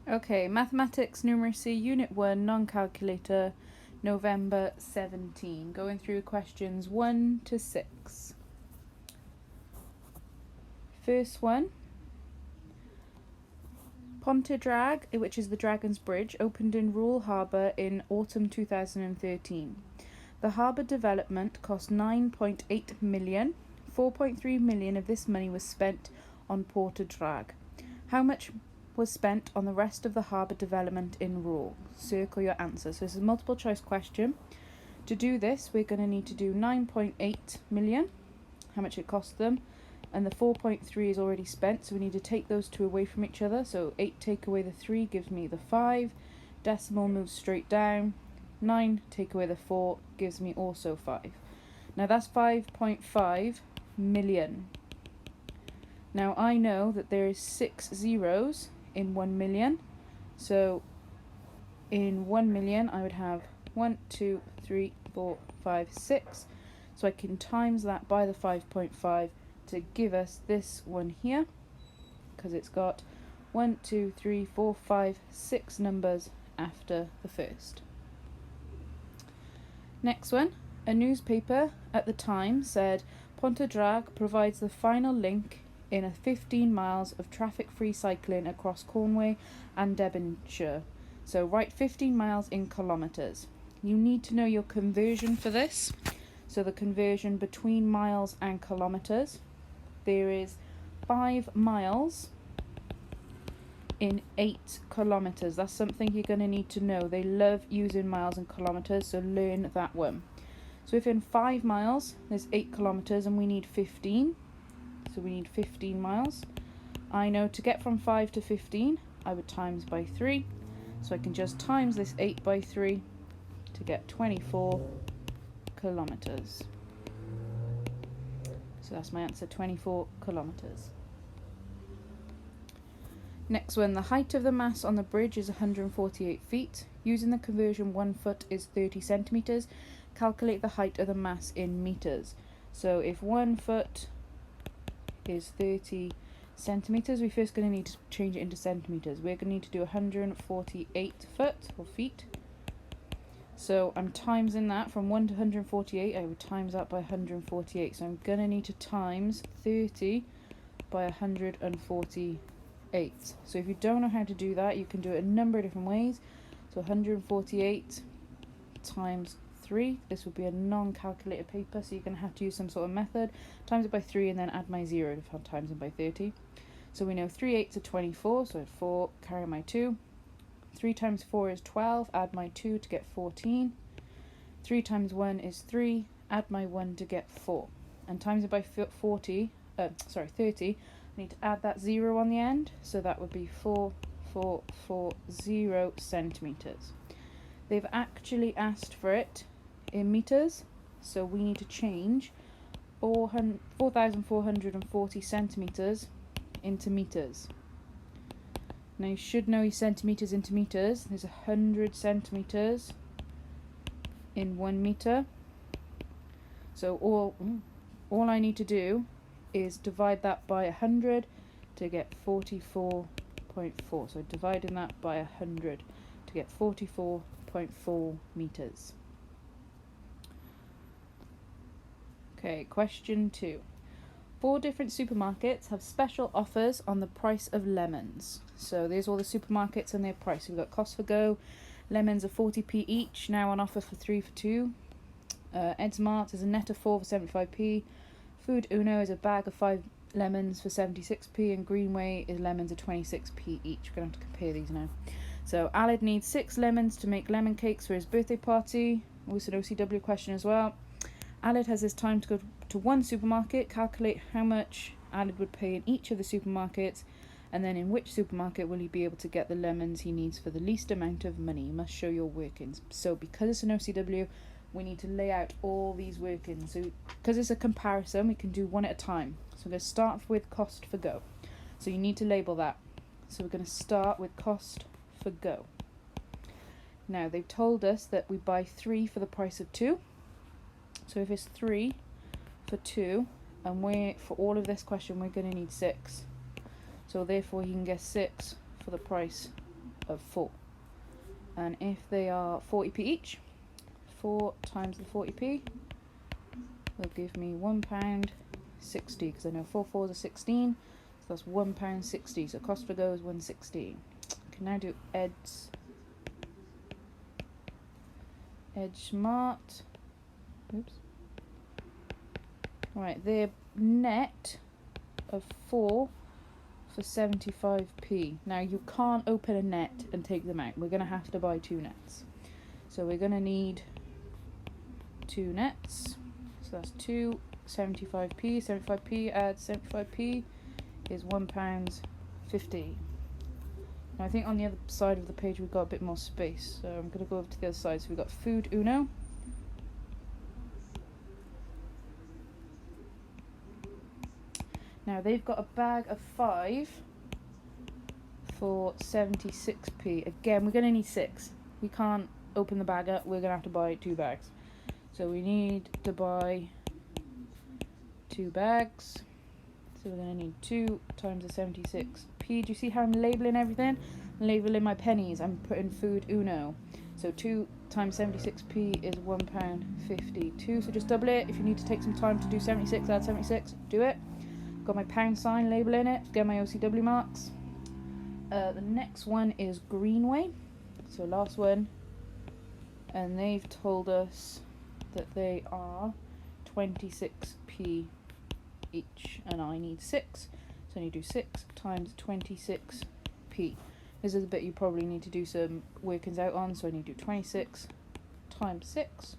Okay, Mathematics Numeracy Unit 1 Non-Calculator, November 17. Going through questions 1 to 6. First one. Pontedrag, which is the Dragon's Bridge, opened in Rule Harbour in autumn 2013. The harbour development cost 9.8 million. 4.3 million of this money was spent on Pontedrag. How much was spent on the rest of the harbour development in Rule? Circle your answer. So this is a multiple choice question. To do this, we're going to need to do 9.8 million, how much it cost them, and the 4.3 is already spent, so we need to take those two away from each other. So 8 take away the 3 gives me the 5, decimal moves straight down, 9 take away the 4 gives me also 5. Now that's 5.5 million. Now I know that there is 6 zeros in 1 million, so in 1 million I would have 1, 2, 3, 4, 5, 6, so I can times that by the 5.5 to give us this one here, because it's got 1, 2, 3, 4, 5, 6 numbers after the first. Next one, a newspaper at the time said Pontedrag provides the final link in a 15 miles of traffic-free cycling across Cornwall and Devonshire. So write 15 miles in kilometres. You need to know your conversion for this. So the conversion between miles and kilometres. There is 5 miles in 8 kilometres. That's something you're going to need to know. They love using miles and kilometres, so learn that one. So if in 5 miles there's 8 kilometres and we need 15, so we need 15 miles. I know to get from 5 to 15, I would times by 3. So I can just times this 8 by 3 to get 24 kilometres. So that's my answer, 24 kilometres. Next one, the height of the mass on the bridge is 148 feet. Using the conversion, 1 foot is 30 centimetres. Calculate the height of the mass in metres. So if 1 foot is 30 centimetres, we're first going to need to change it into centimetres. We're going to need to do 148 foot or feet. So I'm timesing that from 1 to 148. I would times that by 148. So I'm going to need to times 30 by 148. So if you don't know how to do that, you can do it a number of different ways. So 148 times 3, this would be a non-calculator paper, so you're going to have to use some sort of method. Times it by 3 and then add my 0 to times it by 30. So we know 3 8s are 24, so 4, carry my 2. 3 times 4 is 12, add my 2 to get 14. 3 times 1 is 3, add my 1 to get 4. And times it by 30, I need to add that 0 on the end, so that would be 4440 centimetres. They've actually asked for it in metres, so we need to change 4,440 centimetres into metres. Now you should know your centimetres into metres. There's 100 centimetres in 1 metre. So all I need to do is divide that by 100 to get 44.4. So dividing that by 100 to get 44.4 metres. Okay, question 2. 4 different supermarkets have special offers on the price of lemons. So there's all the supermarkets and their price. We've got cost for go. Lemons are 40p each, now on offer for 3 for 2. Edsmart is a net of 4 for 75p. Food Uno is a bag of 5 lemons for 76p, and Greenway is lemons are 26p each. We're going to have to compare these now. So Alid needs 6 lemons to make lemon cakes for his birthday party. Also an OCW question as well. Alid has his time to go to one supermarket. Calculate how much Alid would pay in each of the supermarkets, and then in which supermarket will he be able to get the lemons he needs for the least amount of money. You must show your workings. So because it's an OCW, we need to lay out all these workings. So because it's a comparison, we can do one at a time. So we're going to start with cost for go. So you need to label that. So we're going to start with cost for go. Now they've told us that we buy 3 for the price of 2. So if it's 3 for 2, and for all of this question we're going to need 6. So therefore you can get 6 for the price of 4. And if they are 40p each, 4 times the 40p will give me £1.60, because I know 4 4s are 16, so that's £1.60. So cost per go is 160. I can now do Edge Smart. Oops. Right, they're net of 4 for 75p. Now you can't open a net and take them out. We're going to have to buy 2 nets. So we're going to need 2 nets. So that's 2 75p. 75p adds 75p is £1.50. Now I think on the other side of the page we've got a bit more space. So I'm going to go over to the other side. So we've got Food Uno. Now they've got a bag of 5 for 76p. Again, we're going to need 6. We can't open the bag up. We're going to have to buy 2 bags. So we need to buy 2 bags. So we're going to need 2 times the 76p. Do you see how I'm labelling everything? I'm labelling my pennies. I'm putting Food Uno. So 2 times 76p is £1.52. So just double it. If you need to take some time to do 76, add 76, do it. Got my pound sign labelling it, get my OCW marks. The next one is Greenway, so last one, and they've told us that they are 26p each, and I need 6, so I need to do 6 times 26p. This is the bit you probably need to do some workings out on, so I need to do 26 times 6.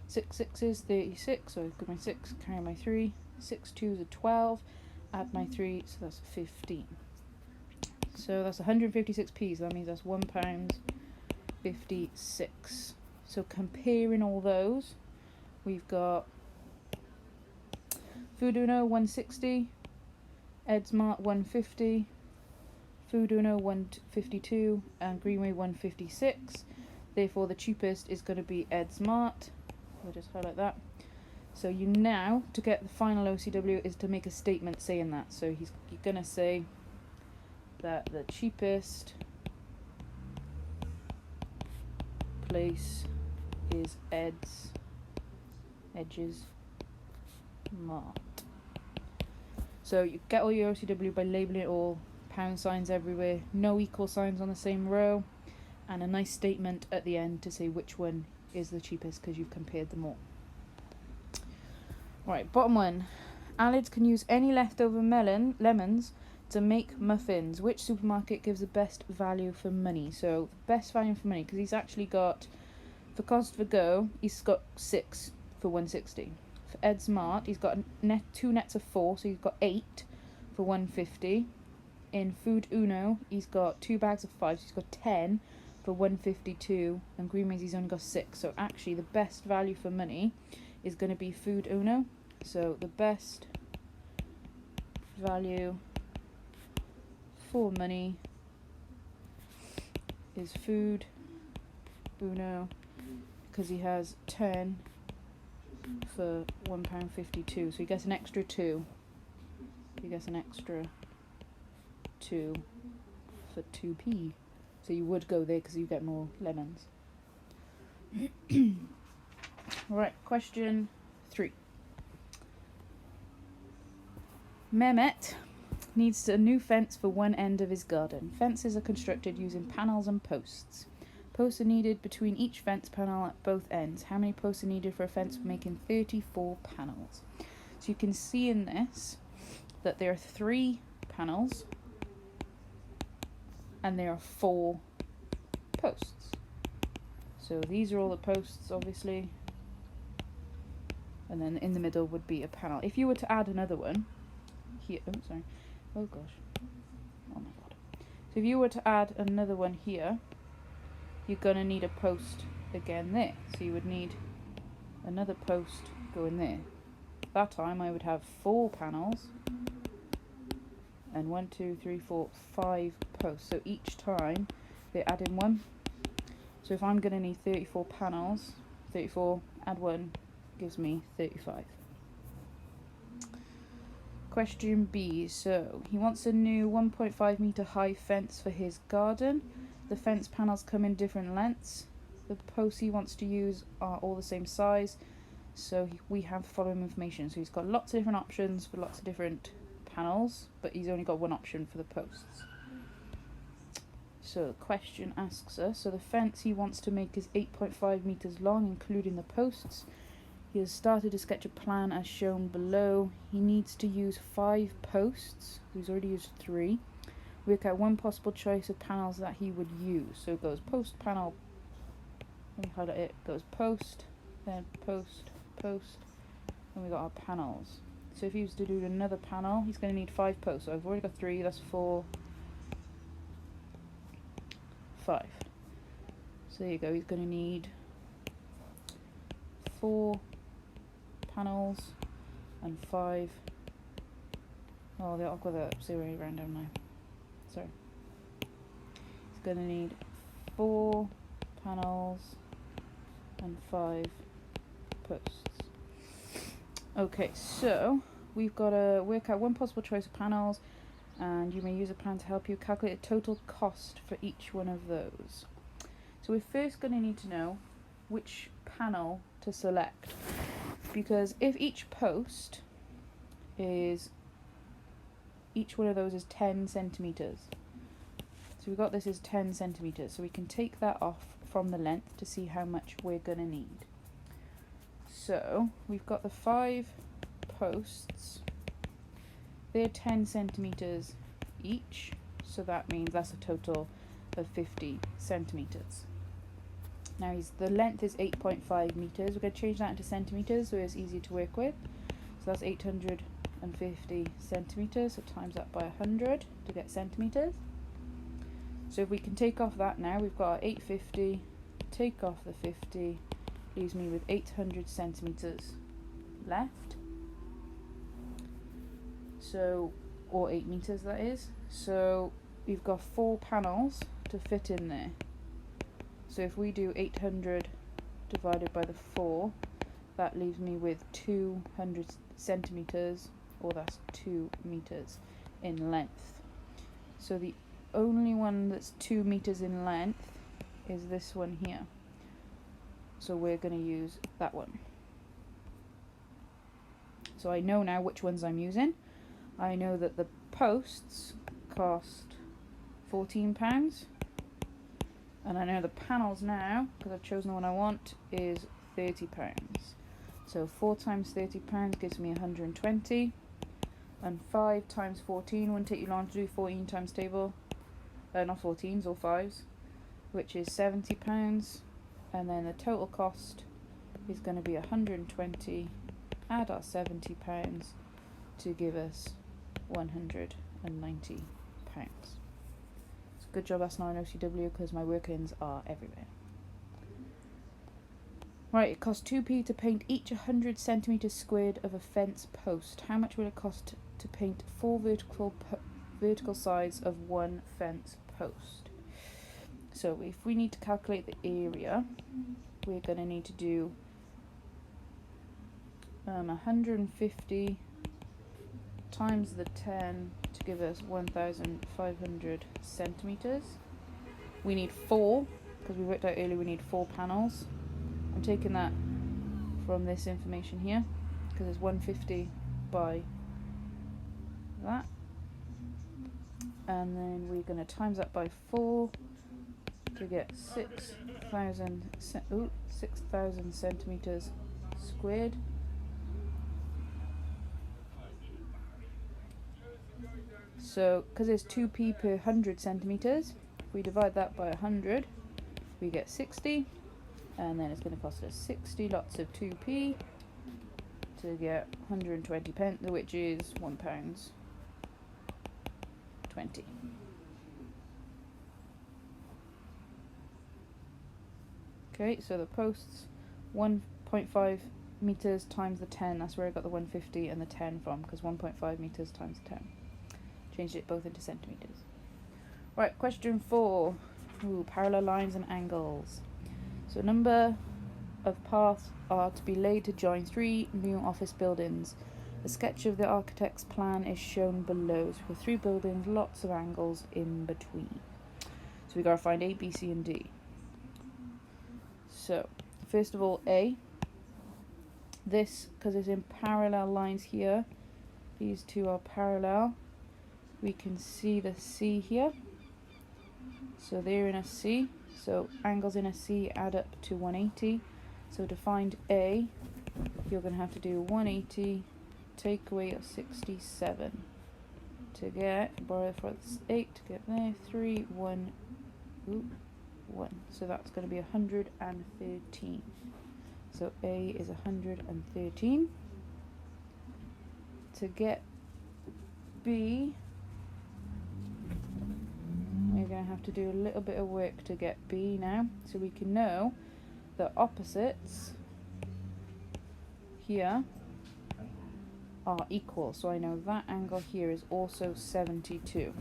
6 6s 36, so I've got my 6, carry my 3. 6 2s are 12, add my 3, so that's 15. So that's 156p, so that means that's £1.56. So comparing all those, we've got Food Uno 160, Edsmart 150, Food Uno 152, and Greenway 156. Therefore the cheapest is going to be Edsmart. We'll just highlight that. So you now, to get the final OCW, is to make a statement saying that. So you're going to say that the cheapest place is Edges Mart. So you get all your OCW by labelling it all, pound signs everywhere, no equal signs on the same row, and a nice statement at the end to say which one is the cheapest because you've compared them all. Right, bottom one. Alids can use any leftover lemons to make muffins. Which supermarket gives the best value for money? So, best value for money, because he's actually got, for cost per go, he's got 6 for 160. For Ed Smart, he's got 2 nets of 4, so he's got 8 for 150. In Food Uno, he's got 2 bags of 5, so he's got 10 for 152. And Greenway's, he's only got 6. So, actually, the best value for money is going to be Food Uno. So the best value for money is Food Uno, because he has 10 for £1.52. So he gets an extra 2. He gets an extra 2 for 2p. So you would go there because you get more lemons. Right, question 3. Mehmet needs a new fence for one end of his garden. Fences are constructed using panels and posts. Posts are needed between each fence panel at both ends. How many posts are needed for a fence making 34 panels? So you can see in this that there are 3 panels and there are 4 posts. So these are all the posts, obviously. And then in the middle would be a panel. If you were to add another one here, oh gosh, oh my god. So if you were to add another one here, you're going to need a post again there. So you would need another post going there. That time I would have 4 panels and 1, 2, 3, 4, 5 posts. So each time they add in 1. So if I'm going to need 34 panels, 34 add 1 gives me 35. Question B. So he wants a new 1.5 meter high fence for his garden. the fence panels come in different lengths. The posts he wants to use are all the same size, so we have the following information. So he's got lots of different options for lots of different panels, but he's only got one option for the posts. So the question asks us, so the fence he wants to make is 8.5 meters long, including the posts. He has started to sketch a plan as shown below. He needs to use 5 posts. He's already used 3. Work out one possible choice of panels that he would use. So it goes post, panel, let me highlight it, goes post, then post, post, and we got our panels. So if he was to do another panel, he's going to need 5 posts. So I've already got 3, that's 4, 5. So there you go, he's going to need 4 panels and 5. Oh, I've got the 0 around down now. Sorry. He's going to need 4 panels and 5 posts. Okay, so we've got to work out one possible choice of panels, and you may use a plan to help you calculate the total cost for each one of those. So we're first going to need to know which panel to select, because if each post is, each one of those is 10 centimeters, so we've got this is 10 centimeters, so we can take that off from the length to see how much we're going to need. So we've got the 5 posts, they're 10 centimeters each, so that means that's a total of 50 centimeters. Now the length is 8.5 meters. We're going to change that into centimeters so it's easy to work with. So that's 850 centimeters, so times that by 100 to get centimeters. So if we can take off that now, we've got our 850, take off the 50, leaves me with 800 centimeters left. So, or 8 meters that is. So we've got 4 panels to fit in there. So if we do 800 divided by the 4, that leaves me with 200 centimeters, or that's 2 meters in length. So the only one that's 2 meters in length is this one here. So we're going to use that one. So I know now which ones I'm using. I know that the posts cost £14. And I know the panels now, because I've chosen the one I want, is £30. So 4 times £30 gives me 120. And 5 times 14 wouldn't take you long to do 14 times table. Not 14s, or 5s, which is £70. And then the total cost is going to be 120. Add our £70 to give us £190. Good job that's not an OCW, because my work-ins are everywhere. Right, it costs 2p to paint each 100 centimeters squared of a fence post. How much will it cost to paint 4 vertical sides of 1 fence post? So if we need to calculate the area, we're going to need to do 150 times the 10 to give us 1,500 centimeters. We need 4, because we worked out earlier we need 4 panels. I'm taking that from this information here, because it's 150 by that. And then we're going to times that by 4 to get 6,000 centimeters squared. So, because it's 2p per 100 centimeters, if we divide that by 100, we get 60, and then it's going to cost us 60 lots of 2p to get 120 pence, which is £1.20. Okay, so the posts 1.5 meters times the 10, that's where I got the 150 and the 10 from, because 1.5 meters times 10. Changed it both into centimeters. Right, question 4. Parallel lines and angles. So a number of paths are to be laid to join 3 new office buildings. A sketch of the architect's plan is shown below. So for 3 buildings, lots of angles in between. So we got to find A, B, C, and D. So, first of all, A. This, because it's in parallel lines here, these two are parallel. We can see the C here. So they're in a C. So angles in a C add up to 180. So to find A, you're going to have to do 180, take away a 67. To get, borrow for 8, to get there, 3, 1, 1. So that's going to be 113. So A is 113. To get B, we're going to have to do a little bit of work to get B now. So we can know the opposites here are equal. So I know that angle here is also 72.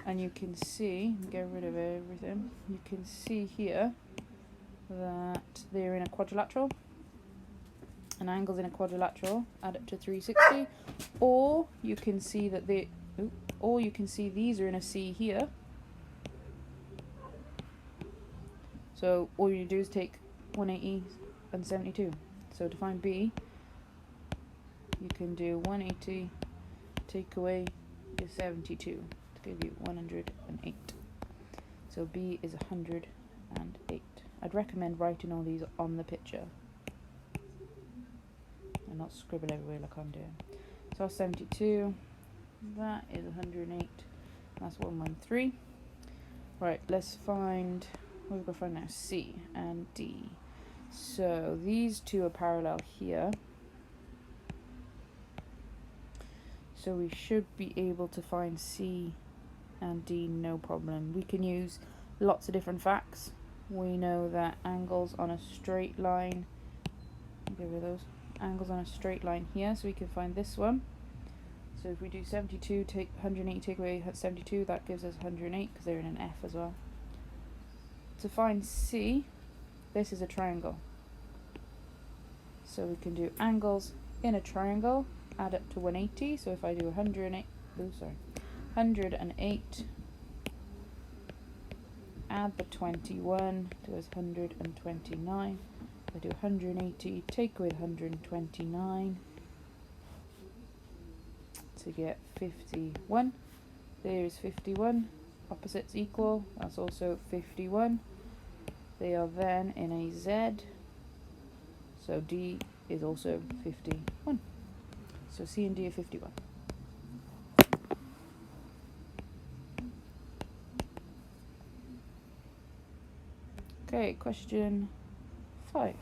And you can see, get rid of everything, you can see here that they're in a quadrilateral. And angles in a quadrilateral add up to 360. Or you can see that these are in a C here. So all you do is take 180 and 72. So to find B, you can do 180, take away your 72 to give you 108. So B is 108. I'd recommend writing all these on the picture and not scribble everywhere like I'm doing. So that's 72. That is 108. That's 113. Right, let's find, what we've got to find now? C and D. So these two are parallel here. So we should be able to find C and D no problem. We can use lots of different facts. We know that angles on a straight line, get rid of those, angles on a straight line here, so we can find this one. So if we do 72, take 180, take away 72, that gives us 108 because they're in an F as well. To find C, this is a triangle. So we can do angles in a triangle, add up to 180. So if I do 108, add the 21 to us 129. I do 180, take away 129 to get 51. There's 51. Opposites equal. That's also 51. They are then in a Z. So D is also 51. So C and D are 51. Okay, question 5.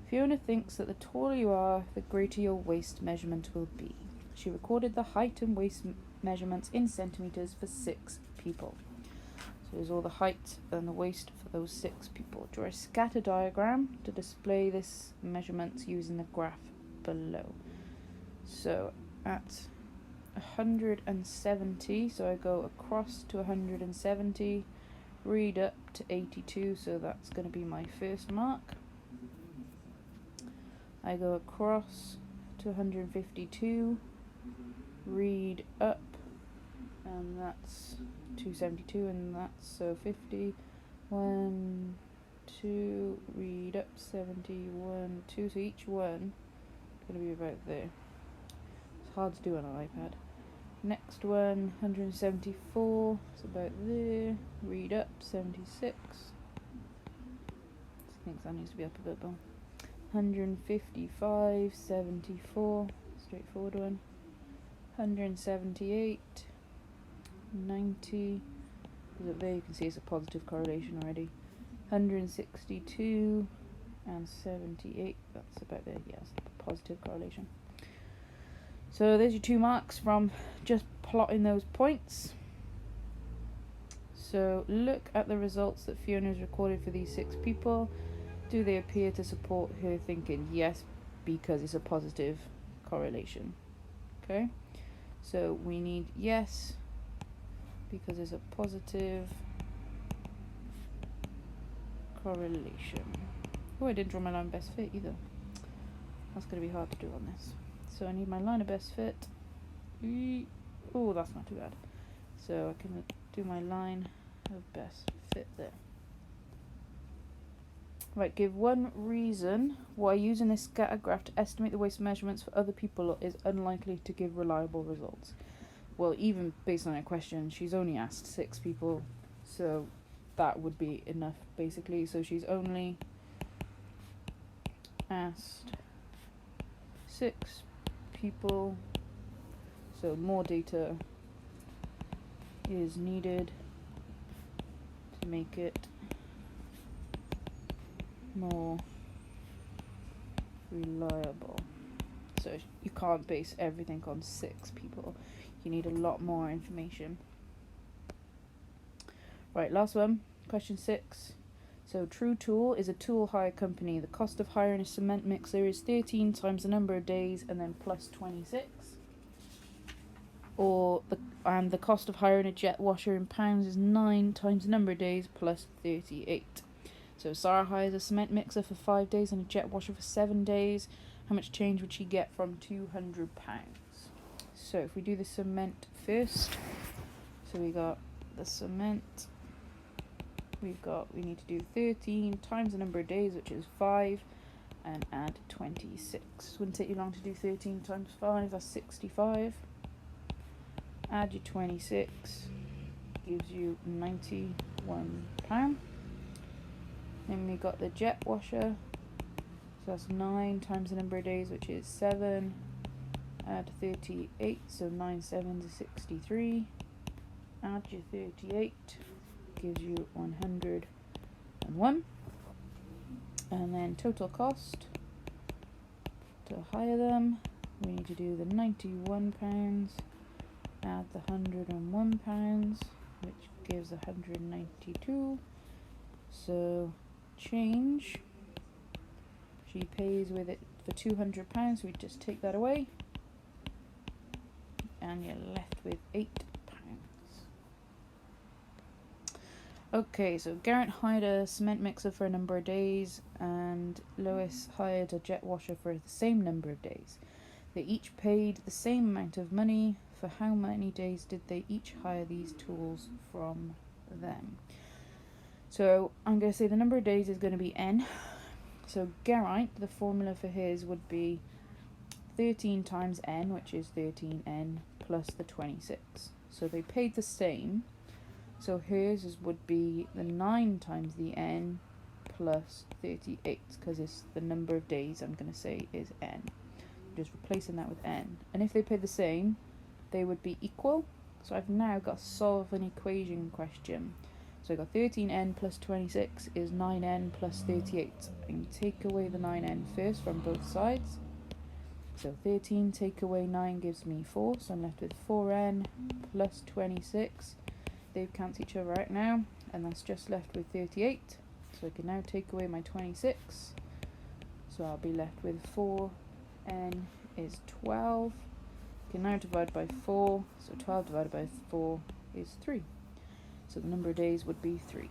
Fiona thinks that the taller you are, the greater your waist measurement will be. She recorded the height and waist measurements in centimetres for 6 people. So there's all the height and the waist for those 6 people. Draw a scatter diagram to display this measurements using the graph below. So at 170, so I go across to 170, read up to 82, so that's going to be my first mark. I go across to 152, read up, and that's 272, and that's so 50, 1, 2, read up 70, 1, 2, so each one is going to be about there. It's hard to do on an iPad. Next one, 174, it's about there, read up 76, I think that needs to be up a bit more. 155, 74, straightforward one. 178, 90, there you can see it's a positive correlation already. 162 and 78, that's about there, yes, positive correlation. So there's your 2 marks from just plotting those points. So look at the results that Fiona has recorded for these 6 people. Do they appear to support her thinking? Yes, because it's a positive correlation. Okay, so we need yes, because it's a positive correlation. Oh, I didn't draw my line of best fit either. That's going to be hard to do on this. So I need my line of best fit. Oh, that's not too bad. So I can do my line of best fit there. Right, give one reason why using this scatter graph to estimate the waste measurements for other people is unlikely to give reliable results. Well, even based on her question, she's only asked 6 people, so that would be enough, basically. So she's only asked 6 people, so more data is needed to make it more reliable. So you can't base everything on 6 people. You need a lot more information. Right, last one, question 6. So True Tool is a tool hire company. The cost of hiring a cement mixer is 13 times the number of days and then plus 26. And the cost of hiring a jet washer in pounds is 9 times the number of days plus 38. So Sarah hires a cement mixer for 5 days and a jet washer for 7 days. How much change would she get from £200? So if we do the cement first, so we got the cement, we need to do 13 times the number of days, which is 5, and add 26. Wouldn't take you long to do 13 times 5, that's 65. Add your 26, gives you £91. Then we got the jet washer, so that's 9 times the number of days, which is 7. Add 38, so 9 7s is 63. Add your 38, gives you 101. And then total cost to hire them, we need to do the £91, add the £101, which gives 192. So change, she pays with it for £200, so we just take that away, and you're left with £8. Okay, so Garrett hired a cement mixer for a number of days, and Lois hired a jet washer for the same number of days. They each paid the same amount of money. For how many days did they each hire these tools from them? So I'm going to say the number of days is going to be n. So Garrett, the formula for his would be 13 times n, which is 13n, plus the 26. So they paid the same. So hers would be the 9 times the n plus 38, because it's the number of days I'm going to say is n. Just replacing that with n. And if they paid the same, they would be equal. So I've now got to solve an equation question. So I got 13n plus 26 is 9n plus 38. I can take away the 9n first from both sides. So 13 take away 9 gives me 4, so I'm left with 4n plus 26. They've cancelled each other out now, and that's just left with 38. So I can now take away my 26. So I'll be left with 4n is 12. I can now divide by 4, so 12 divided by 4 is 3. So the number of days would be 3.